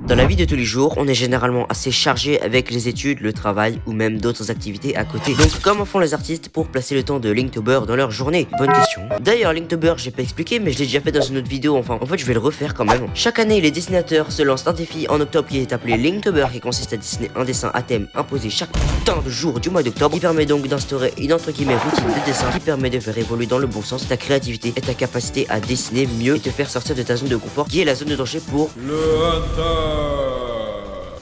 Dans la vie de tous les jours, on est généralement assez chargé avec les études, le travail ou même d'autres activités à côté. Donc comment font les artistes pour placer le temps de Linktober dans leur journée? Bonne question. D'ailleurs Linktober j'ai pas expliqué mais je l'ai déjà fait dans une autre vidéo, enfin en fait je vais le refaire quand même. Chaque année les dessinateurs se lancent un défi en octobre qui est appelé Linktober, qui consiste à dessiner un dessin à thème imposé chaque putain de jour du mois d'octobre, qui permet donc d'instaurer une entre guillemets routine de dessin qui permet de faire évoluer dans le bon sens ta créativité et ta capacité à dessiner mieux et te faire sortir de ta zone de confort qui est la zone de danger pour le hunter.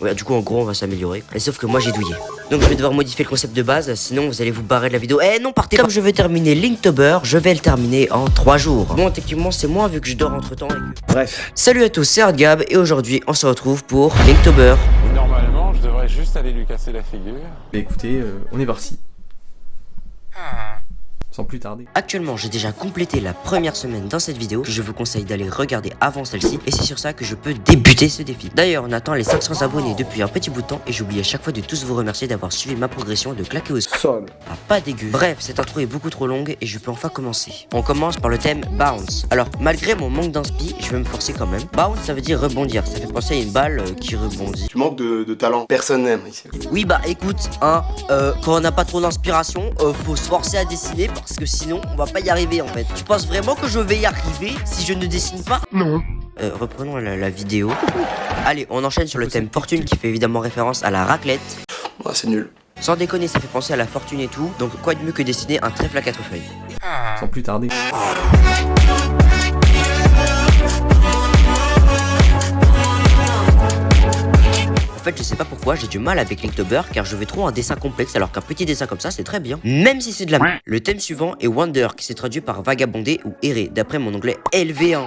Ouais, du coup en gros on va s'améliorer. Et sauf que moi j'ai douillé. Donc je vais devoir modifier le concept de base, sinon vous allez vous barrer de la vidéo. Eh non, partez. Comme je veux terminer Linktober, je vais le terminer en 3 jours. Bon, techniquement c'est moins vu que je dors entre temps. Bref. Salut à tous, c'est Hardgab et aujourd'hui on se retrouve pour Linktober. Normalement je devrais juste aller lui casser la figure. Bah écoutez, on est parti. Sans plus tarder. Actuellement j'ai déjà complété la première semaine dans cette vidéo, que je vous conseille d'aller regarder avant celle-ci, et c'est sur ça que je peux débuter ce défi. D'ailleurs on attend les 500 abonnés depuis un petit bout de temps et j'oublie à chaque fois de tous vous remercier d'avoir suivi ma progression et de claquer au sol. Ah, pas dégueu. Bref, cette intro est beaucoup trop longue et je peux enfin commencer. On commence par le thème Bounce. Alors malgré mon manque d'inspi, je vais me forcer quand même. Bounce ça veut dire rebondir, ça fait penser à une balle qui rebondit. Tu manques de talent, personne n'aime ici. Oui bah écoute, quand on n'a pas trop d'inspiration, faut se forcer à dessiner parce que sinon on va pas y arriver en fait. Tu penses vraiment que je vais y arriver si je ne dessine pas? Non. Reprenons la vidéo. Allez, on enchaîne sur le thème fortune qui fait évidemment référence à la raclette. Ouais, c'est nul. Sans déconner, ça fait penser à la fortune et tout. Donc quoi de mieux que dessiner un trèfle à 4 feuilles. Sans plus tarder. En fait, je sais pas pourquoi, j'ai du mal avec Linktober car je veux trop un dessin complexe alors qu'un petit dessin comme ça c'est très bien. Même si c'est de la merde. Le thème suivant est Wander qui s'est traduit par vagabonder ou errer d'après mon onglet LV1.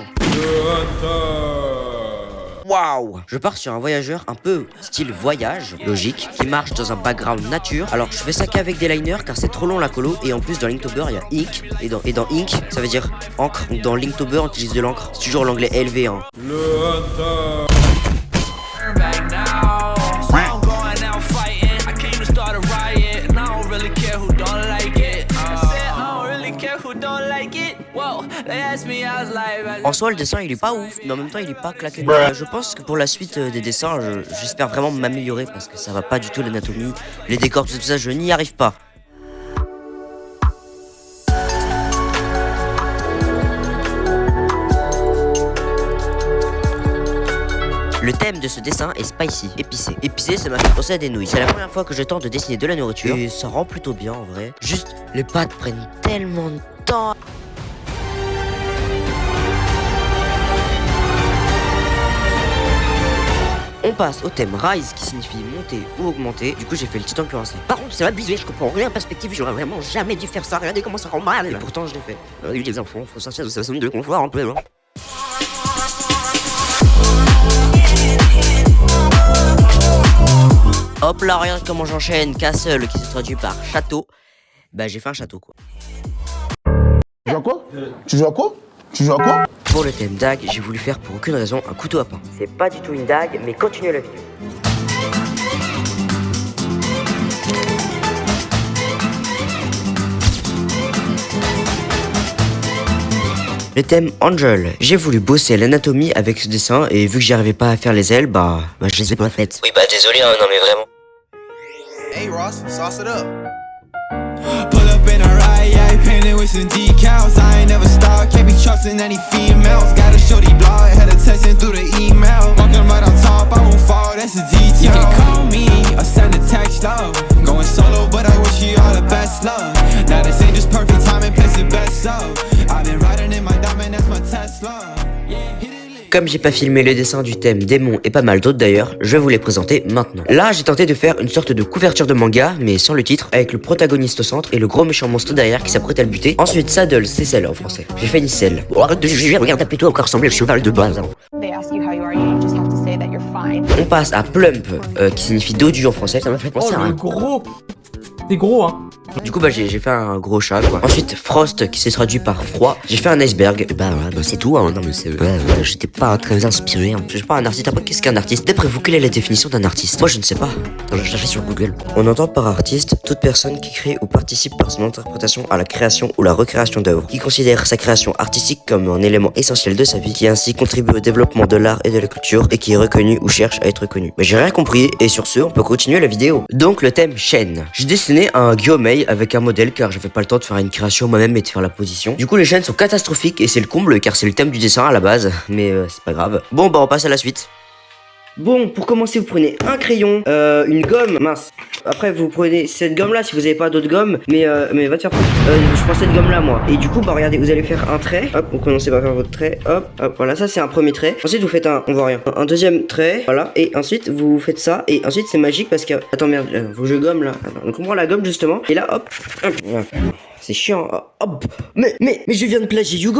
Waouh! Je pars sur un voyageur un peu style voyage, logique, qui marche dans un background nature. Alors je fais ça qu'avec des liners car c'est trop long la colo et en plus dans Linktober il y a ink et dans ink ça veut dire encre. Donc dans Linktober on utilise de l'encre. C'est toujours l'onglet LV1. Le hunter. En soi le dessin il est pas ouf mais en même temps il est pas claqué. Je pense que pour la suite des dessins j'espère vraiment m'améliorer parce que ça va pas du tout l'anatomie, les décors, tout ça je n'y arrive pas. Le thème de ce dessin est spicy, épicé. Épicé, ça m'a fait penser à des nouilles. C'est la première fois que je tente de dessiner de la nourriture et ça rend plutôt bien en vrai. Juste, les pâtes prennent tellement de temps. On passe au thème Rise qui signifie monter ou augmenter. Du coup j'ai fait le titan cuirassé. Par contre c'est abusé, je comprends rien en perspective, j'aurais vraiment jamais dû faire ça. Regardez comment ça rend mal. Et pourtant je l'ai fait. Oui les enfants, faut sortir de sa zone de confort un peu. Hein. Hop là, regarde comment j'enchaîne. Castle qui se traduit par château. Bah j'ai fait un château quoi. Tu joues à quoi? Tu joues à quoi? Tu joues à quoi? Pour le thème dague, j'ai voulu faire pour aucune raison un couteau à pain. C'est pas du tout une dague, mais continuez la vidéo. Le thème Angel. J'ai voulu bosser l'anatomie avec ce dessin et vu que j'y arrivais pas à faire les ailes, bah je les ai pas faites. Oui bah désolé hein, non mais vraiment. Hey Ross, sauce it up. Pull up in a ride, painted with some decals. I ain't never stopped, can't be trusting any females. Got a shorty blog, had a texting through the email. Walking right on top, I won't fall, that's a detail. You can call me or send a text, love. Going solo, but I wish you all the best, love. Now this ain't just perfect time and place it best, so I've been riding in my diamond, that's my Tesla. Comme j'ai pas filmé les dessins du thème démon et pas mal d'autres d'ailleurs, je vais vous les présenter maintenant. Là, j'ai tenté de faire une sorte de couverture de manga, mais sans le titre, avec le protagoniste au centre et le gros méchant monstre derrière qui s'apprête à le buter. Ensuite, Saddle, c'est celle en français. J'ai fait une selle. Oh, arrête de juger, regarde, plutôt encore ressembler au cheval de base. On passe à Plump, qui signifie dodu en français. Ça m'a fait penser à un... gros. T'es gros hein. Du coup, bah, j'ai fait un gros chat, quoi. Ensuite, Frost, qui s'est traduit par froid. J'ai fait un iceberg. Et bah, ouais, bah, c'est tout, hein. Non, mais c'est... Ouais, j'étais pas très inspiré, hein. Je suis pas un artiste. Après, qu'est-ce qu'un artiste? D'après vous, quelle est la définition d'un artiste? Moi, je ne sais pas. Attends, je cherchais sur Google. On entend par artiste toute personne qui crée ou participe par son interprétation à la création ou la recréation d'œuvres, qui considère sa création artistique comme un élément essentiel de sa vie, qui ainsi contribue au développement de l'art et de la culture, et qui est reconnu ou cherche à être connu. Mais j'ai rien compris, et sur ce, on peut continuer la vidéo. Donc, le thème chaîne. J'ai dessiné un Gyomei avec un modèle, car j'avais pas le temps de faire une création moi-même et de faire la position. Du coup, les chaînes sont catastrophiques, et c'est le comble, car c'est le thème du dessin à la base, mais c'est pas grave. Bon, bah, on passe à la suite. Bon, pour commencer, vous prenez un crayon, une gomme, mince. Après, vous prenez cette gomme-là, si vous n'avez pas d'autres gommes, mais va te faire foutre. Je prends cette gomme-là, moi. Et du coup, bah, regardez, vous allez faire un trait. Hop, vous commencez par faire votre trait. Hop, hop, voilà, ça, c'est un premier trait. Ensuite, vous faites on voit rien. Un deuxième trait, voilà. Et ensuite, vous faites ça. Et ensuite, c'est magique parce que... Attends, merde, faut que je gomme, là. Attends, donc, on prend la gomme, justement. Et là, hop, hop, voilà. C'est chiant. Hop. Mais je viens de plagier Hugo.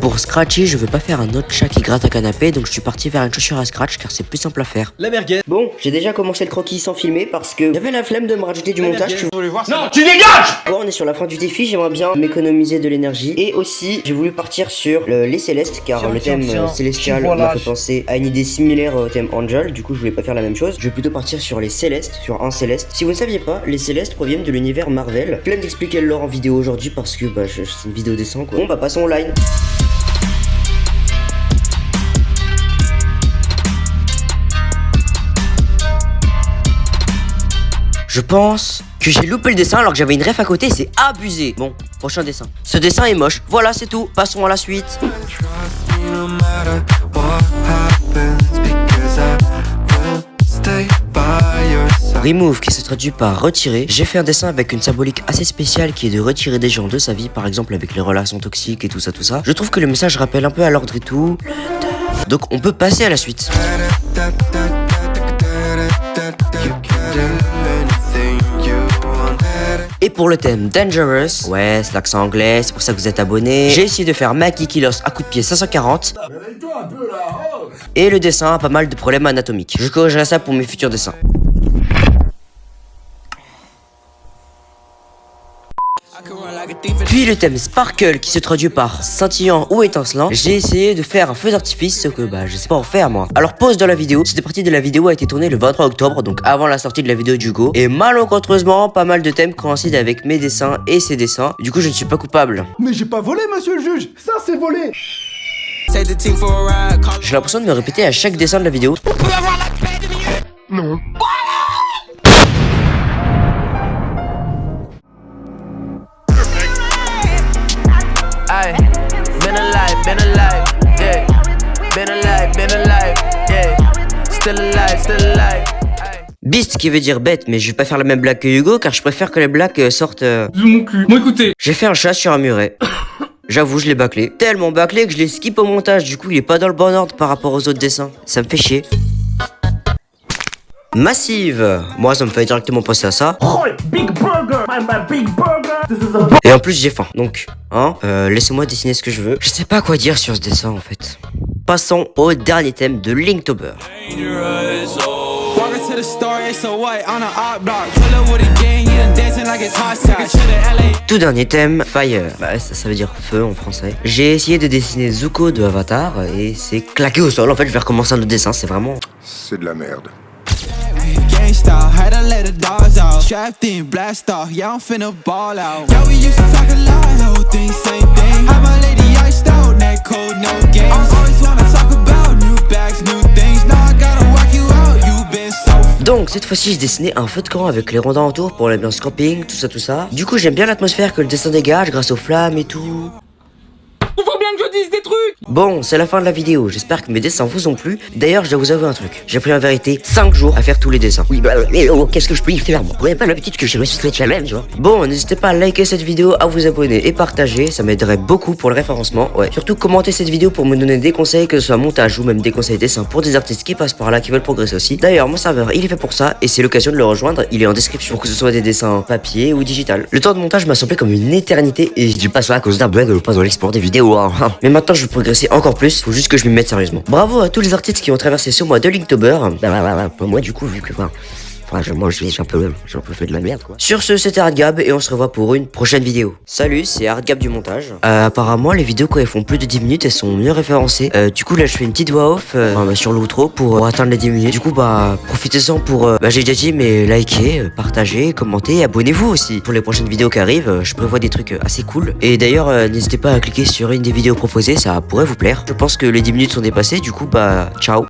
Pour scratcher, je veux pas faire un autre chat qui gratte un canapé, donc je suis parti vers une chaussure à scratch car c'est plus simple à faire. La merguez. Bon, j'ai déjà commencé le croquis sans filmer parce que j'avais la flemme de me rajouter du montage. Non, tu dégages! Bon, on est sur la fin du défi, j'aimerais bien m'économiser de l'énergie. Et aussi, j'ai voulu partir sur les célestes car le thème célestial m'a fait penser à une idée similaire au thème Angel. Du coup, je voulais pas faire la même chose. Je vais plutôt partir sur les célestes, sur un céleste. Si vous ne saviez pas, les célestes proviennent de l'univers Marvel. Flemme d'expliquer le lore en vidéo aujourd'hui parce que bah, c'est une vidéo dessin quoi. Bon, bah passons au line. Je pense que j'ai loupé le dessin alors que j'avais une ref à côté, c'est abusé. Bon, prochain dessin. Ce dessin est moche. Voilà, c'est tout. Passons à la suite. Remove qui se traduit par retirer. J'ai fait un dessin avec une symbolique assez spéciale qui est de retirer des gens de sa vie, par exemple avec les relations toxiques et tout ça. Je trouve que le message rappelle un peu à l'ordre et tout. Donc on peut passer à la suite. Et pour le thème Dangerous, ouais, c'est l'accent anglais, c'est pour ça que vous êtes abonné. J'ai essayé de faire Maki Kilos à coup de pied 540. Et le dessin a pas mal de problèmes anatomiques. Je corrigerai ça pour mes futurs dessins. Puis le thème Sparkle qui se traduit par scintillant ou étincelant. J'ai essayé de faire un feu d'artifice, sauf que bah je sais pas en faire moi. Alors pause dans la vidéo. Cette partie de la vidéo a été tournée le 23 octobre, donc avant la sortie de la vidéo d'Hugo. Et malencontreusement, pas mal de thèmes coïncident avec mes dessins et ses dessins. Du coup, je ne suis pas coupable. Mais j'ai pas volé, monsieur le juge. Ça, c'est volé. J'ai l'impression de me répéter à chaque dessin de la vidéo. Non. Aye, been alive, yeah. Been alive, yeah. Still alive, aye. Beast qui veut dire bête, mais je vais pas faire la même blague que Hugo car je préfère que les blagues sortent De mon cul. Bon, écoutez. J'ai fait un chat sur un muret. J'avoue, je l'ai bâclé. Tellement bâclé que je l'ai skip au montage, du coup il est pas dans le bon ordre par rapport aux autres dessins. Ça me fait chier. Massive. Moi ça me fait directement penser à ça. Oh, big burger, my big burger. Et en plus j'ai faim, donc laissez-moi dessiner ce que je veux. Je sais pas quoi dire sur ce dessin en fait. Passons au dernier thème de Linktober. Tout dernier thème, Fire. Bah ça veut dire feu en français. J'ai essayé de dessiner Zuko de Avatar et c'est claqué au sol. En fait je vais recommencer un autre dessin, c'est vraiment... C'est de la merde. Gangsta, had to let the dogs out. Strapped in, blast off, yeah, I'm finna ball out. Yeah, we used to talk a lot, whole thing, same thing. Had my lady iced out, neck cold, no games. I always wanna talk about new bags, new things. Now I gotta walk you out, you been so. Donc cette fois-ci je dessinais un feu de camp avec les rondins autour pour l'ambiance camping, tout ça. Du coup j'aime bien l'atmosphère que le dessin dégage grâce aux flammes et tout. Faut bien que je dise des trucs. Bon, c'est la fin de la vidéo, j'espère que mes dessins vous ont plu. D'ailleurs, je dois vous avouer un truc. J'ai pris en vérité 5 jours à faire tous les dessins. Oui, bah, mais oh, qu'est-ce que je peux y faire moi? Vous n'avez pas l'habitude que je me suis fait challenge, tu vois. Bon, n'hésitez pas à liker cette vidéo, à vous abonner et partager, ça m'aiderait beaucoup pour le référencement. Ouais, surtout commentez cette vidéo pour me donner des conseils, que ce soit montage ou même des conseils dessins pour des artistes qui passent par là, qui veulent progresser aussi. D'ailleurs, mon serveur, il est fait pour ça et c'est l'occasion de le rejoindre, il est en description, pour que ce soit des dessins papier ou digital. Le temps de montage m'a semblé comme une éternité et je dis pas ça à cause d'un bug ou pas dans l'export des vidéos, hein. Mais maintenant, je veux progresser encore plus. Faut juste que je m'y mette sérieusement. Bravo à tous les artistes qui ont traversé ce mois de Linktober. Moi, du coup, vu que... Moi, j'ai un peu fait de la merde, quoi. Sur ce, c'était Hardgab et on se revoit pour une prochaine vidéo. Salut, c'est Hardgab du montage. Apparemment, les vidéos, quand elles font plus de 10 minutes, elles sont mieux référencées. Du coup, là, je fais une petite voix off sur l'outro pour atteindre les 10 minutes. Du coup, profitez-en pour, j'ai déjà dit, mais likez, partagez, commentez et abonnez-vous aussi. Pour les prochaines vidéos qui arrivent, je prévois des trucs assez cool. Et d'ailleurs, n'hésitez pas à cliquer sur une des vidéos proposées, ça pourrait vous plaire. Je pense que les 10 minutes sont dépassées, du coup, ciao.